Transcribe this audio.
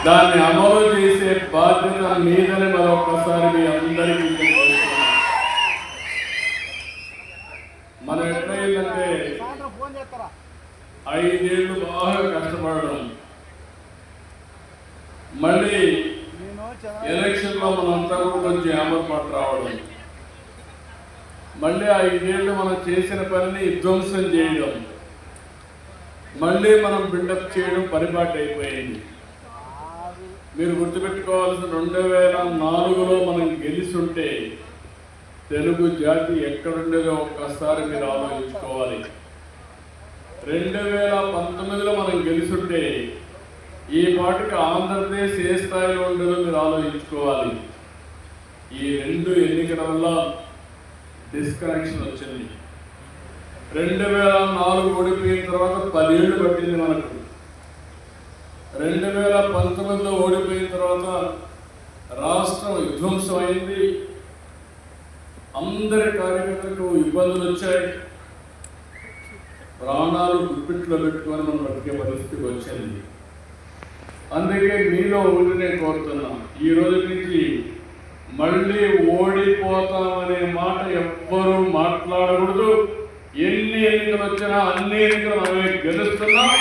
దాన్ని అమలు చేసే బాధ్యత మీదని మరొకసారి మీ అందరికీ తెలియజేస్తున్నాను. మనం ఎట్లయిందంటే 5 ఏళ్ళు బాగా కష్టపడడం, మళ్ళీ ఎలక్షన్ లో మనంతా కొంచెం ఏమర్పాటు రావడం, మళ్ళీ 5 ఏళ్ళు మనం చేసిన పనిని విధ్వంసం చేయడం, మళ్ళీ మనం బిల్డప్ చేయడం పరిపాటి అయిపోయింది. మీరు గుర్తుపెట్టుకోవాల్సిన 2004లో మనం గెలిచుంటే తెలుగు జాతి ఎక్కడుండేదో ఒక్కసారి మీరు ఆలోచించుకోవాలి. 2019లో మనం గెలుచుంటే ఈ పాటికి ఆంధ్రప్రదేశ్ ఏ స్థాయిలో ఉండేదో మీరు ఆలోచించుకోవాలి. ఈ 2 ఎన్నికల వల్ల డిస్కనెక్షన్ వచ్చింది. 2004 ఓడిపోయిన తర్వాత 10 ఏళ్ళు పట్టింది మనకు. 2019లో ఓడిపోయిన తర్వాత రాష్ట్రం విధ్వంసం అయింది. అందరి కార్యకర్తలకు ఇబ్బందులు వచ్చాయి. ప్రాణాలు గుప్పిట్లో పెట్టుకొని మనం బతికే పరిస్థితికి వచ్చింది. అందుకే మీలో ఒకటి నేను కోరుతున్నా, ఈ రోజు నుంచి మళ్ళీ ఓడిపోతామనే మాట ఎవ్వరూ మాట్లాడకూడదు. ఎన్ని ఎన్నికలు వచ్చినా అన్ని ఎన్నికలు మనమే గెలుస్తున్నాం.